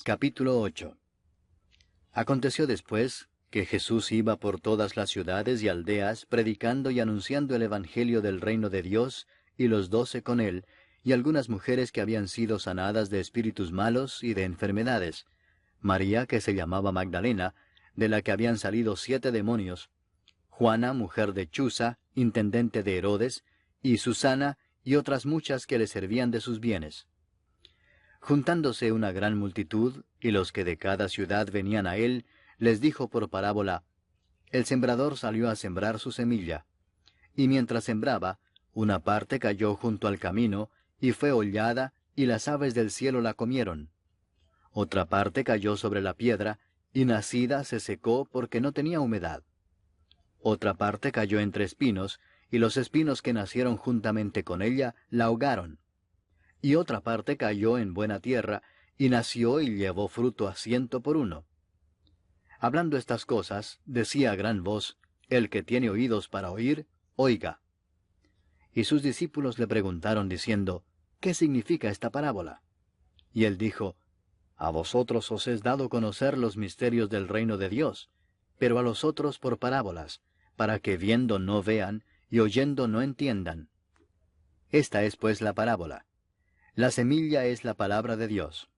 Capítulo 8. Aconteció después que Jesús iba por todas las ciudades y aldeas, predicando y anunciando el Evangelio del reino de Dios, y los 12 con él, y algunas mujeres que habían sido sanadas de espíritus malos y de enfermedades. María, que se llamaba Magdalena, de la que habían salido 7 demonios. Juana, mujer de Chuza, intendente de Herodes, y Susana, y otras muchas que le servían de sus bienes. Juntándose una gran multitud, y los que de cada ciudad venían a él, les dijo por parábola: El sembrador salió a sembrar su semilla. Y mientras sembraba, una parte cayó junto al camino, y fue hollada, y las aves del cielo la comieron. Otra parte cayó sobre la piedra, y nacida se secó porque no tenía humedad. Otra parte cayó entre espinos, y los espinos que nacieron juntamente con ella la ahogaron. Y otra parte cayó en buena tierra, y nació y llevó fruto a 100 por uno. Hablando estas cosas, decía a gran voz: El que tiene oídos para oír, oiga. Y sus discípulos le preguntaron diciendo: ¿Qué significa esta parábola? Y él dijo: A vosotros os es dado conocer los misterios del reino de Dios, pero a los otros por parábolas, para que viendo no vean, y oyendo no entiendan. Esta es pues la parábola. La semilla es la palabra de Dios.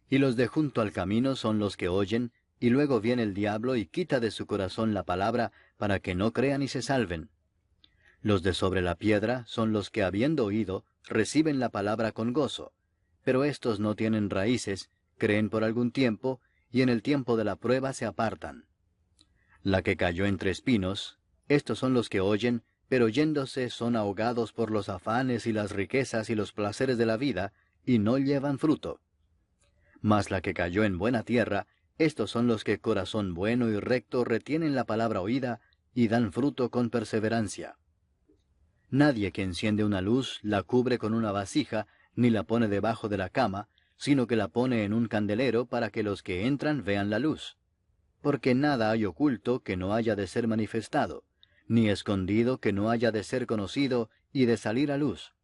Y los de junto al camino son los que oyen, y luego viene el diablo y quita de su corazón la palabra, para que no crean y se salven. Los de sobre la piedra son los que, habiendo oído, reciben la palabra con gozo, pero éstos no tienen raíces, creen por algún tiempo, y en el tiempo de la prueba se apartan. La que cayó entre espinos, estos son los que oyen, pero yéndose son ahogados por los afanes y las riquezas y los placeres de la vida, y no llevan fruto. Mas la que cayó en buena tierra, estos son los que corazón bueno y recto retienen la palabra oída, y dan fruto con perseverancia. Nadie que enciende una luz la cubre con una vasija, ni la pone debajo de la cama, sino que la pone en un candelero para que los que entran vean la luz. Porque nada hay oculto que no haya de ser manifestado, ni escondido que no haya de ser conocido y de salir a luz.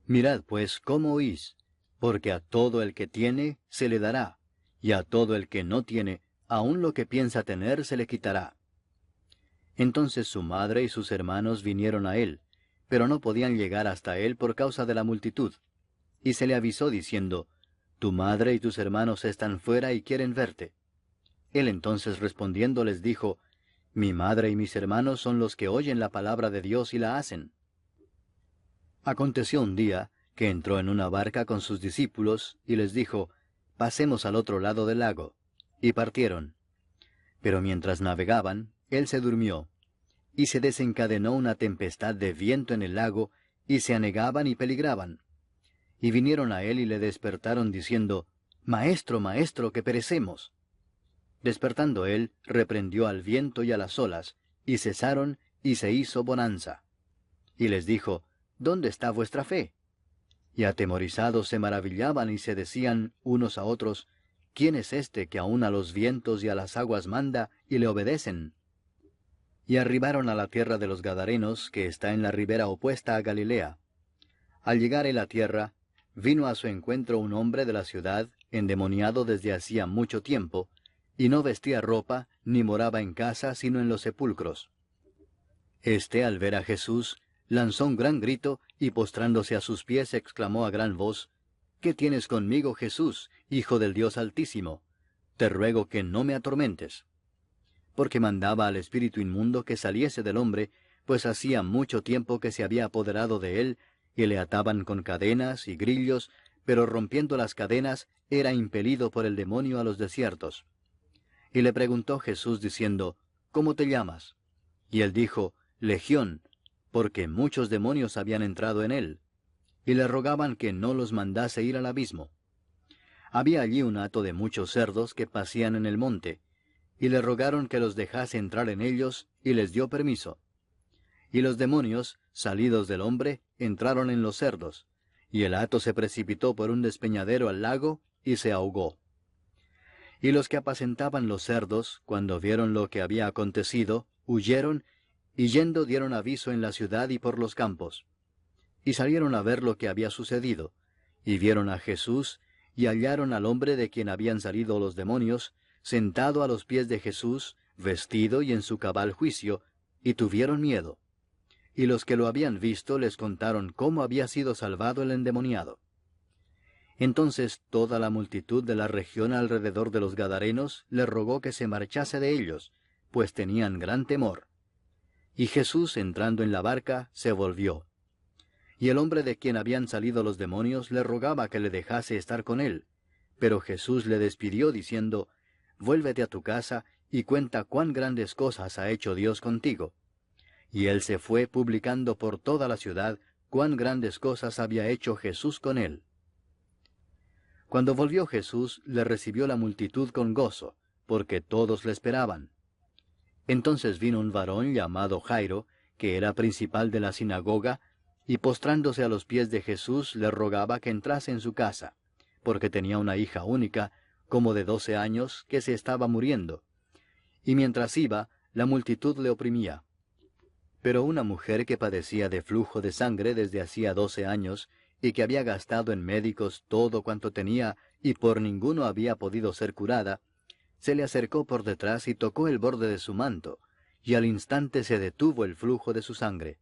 Mirad pues cómo oís, porque a todo el que tiene se le dará, y a todo el que no tiene, aun lo que piensa tener se le quitará. Entonces su madre y sus hermanos vinieron a él, pero no podían llegar hasta él por causa de la multitud. Y se le avisó diciendo: Tu madre y tus hermanos están fuera y quieren verte. Él entonces respondiendo les dijo: Mi madre y mis hermanos son los que oyen la palabra de Dios y la hacen. Aconteció un día que entró en una barca con sus discípulos, y les dijo: Pasemos al otro lado del lago. Y partieron. Pero mientras navegaban, él se durmió. Y se desencadenó una tempestad de viento en el lago, y se anegaban y peligraban. Y vinieron a él y le despertaron diciendo: Maestro, maestro, que perecemos. Despertando él, reprendió al viento y a las olas, y cesaron, y se hizo bonanza. Y les dijo: ¿Dónde está vuestra fe? Y atemorizados se maravillaban y se decían unos a otros: ¿Quién es este que aun a los vientos y a las aguas manda, y le obedecen? Y arribaron a la tierra de los Gadarenos, que está en la ribera opuesta a Galilea. Al llegar él a tierra, vino a su encuentro un hombre de la ciudad, endemoniado desde hacía mucho tiempo, y no vestía ropa, ni moraba en casa, sino en los sepulcros. Este, al ver a Jesús, lanzó un gran grito, y postrándose a sus pies exclamó a gran voz: ¿Qué tienes conmigo, Jesús, Hijo del Dios Altísimo? Te ruego que no me atormentes. Porque mandaba al espíritu inmundo que saliese del hombre, pues hacía mucho tiempo que se había apoderado de él, y le ataban con cadenas y grillos, pero rompiendo las cadenas, era impelido por el demonio a los desiertos. Y le preguntó Jesús diciendo: ¿Cómo te llamas? Y él dijo: Legión, porque muchos demonios habían entrado en él. Y le rogaban que no los mandase ir al abismo. Había allí un hato de muchos cerdos que pacían en el monte, y le rogaron que los dejase entrar en ellos, y les dio permiso. Y los demonios, salidos del hombre, entraron en los cerdos, y el hato se precipitó por un despeñadero al lago, y se ahogó. Y los que apacentaban los cerdos, cuando vieron lo que había acontecido, huyeron, y yendo dieron aviso en la ciudad y por los campos. Y salieron a ver lo que había sucedido, y vieron a Jesús, y hallaron al hombre de quien habían salido los demonios, sentado a los pies de Jesús, vestido y en su cabal juicio, y tuvieron miedo. Y los que lo habían visto les contaron cómo había sido salvado el endemoniado. Entonces toda la multitud de la región alrededor de los Gadarenos le rogó que se marchase de ellos, pues tenían gran temor. Y Jesús, entrando en la barca, se volvió. Y el hombre de quien habían salido los demonios le rogaba que le dejase estar con él. Pero Jesús le despidió diciendo, «Vuélvete a tu casa y cuenta cuán grandes cosas ha hecho Dios contigo». Y él se fue publicando por toda la ciudad cuán grandes cosas había hecho Jesús con él. Cuando volvió Jesús, le recibió la multitud con gozo, porque todos le esperaban. Entonces vino un varón llamado Jairo, que era principal de la sinagoga, y postrándose a los pies de Jesús le rogaba que entrase en su casa, porque tenía una hija única, como de 12 años, que se estaba muriendo. Y mientras iba, la multitud le oprimía. Pero una mujer que padecía de flujo de sangre desde hacía 12 años, y que había gastado en médicos todo cuanto tenía, y por ninguno había podido ser curada, se le acercó por detrás y tocó el borde de su manto, y al instante se detuvo el flujo de su sangre.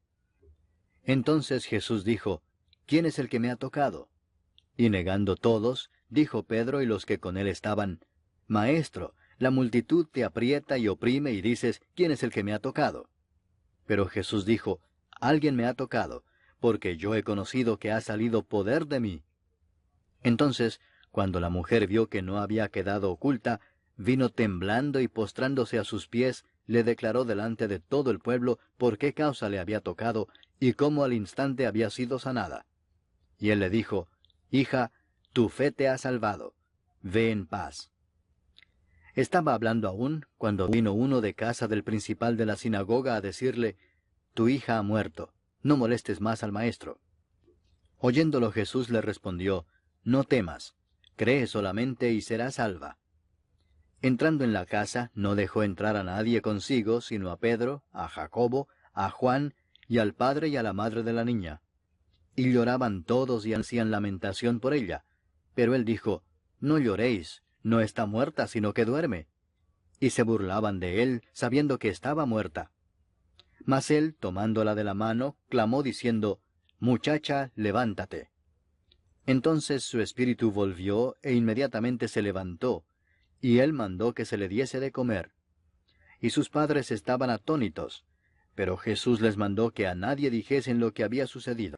Entonces Jesús dijo, «¿Quién es el que me ha tocado?» Y negando todos, dijo Pedro y los que con él estaban, «Maestro, la multitud te aprieta y oprime y dices, ¿quién es el que me ha tocado?» Pero Jesús dijo, «Alguien me ha tocado, porque yo he conocido que ha salido poder de mí». Entonces, cuando la mujer vio que no había quedado oculta, vino temblando y postrándose a sus pies, le declaró delante de todo el pueblo por qué causa le había tocado, y cómo al instante había sido sanada. Y él le dijo, «Hija, tu fe te ha salvado. Ve en paz». Estaba hablando aún, cuando vino uno de casa del principal de la sinagoga a decirle, «Tu hija ha muerto, no molestes más al maestro». Oyéndolo Jesús le respondió, «No temas, cree solamente y serás salva». Entrando en la casa, no dejó entrar a nadie consigo, sino a Pedro, a Jacobo, a Juan, y al padre y a la madre de la niña. Y lloraban todos y hacían lamentación por ella. Pero él dijo, «No lloréis, no está muerta, sino que duerme». Y se burlaban de él, sabiendo que estaba muerta. Mas él, tomándola de la mano, clamó diciendo, «Muchacha, levántate». Entonces su espíritu volvió, e inmediatamente se levantó, y él mandó que se le diese de comer. Y sus padres estaban atónitos, pero Jesús les mandó que a nadie dijesen lo que había sucedido.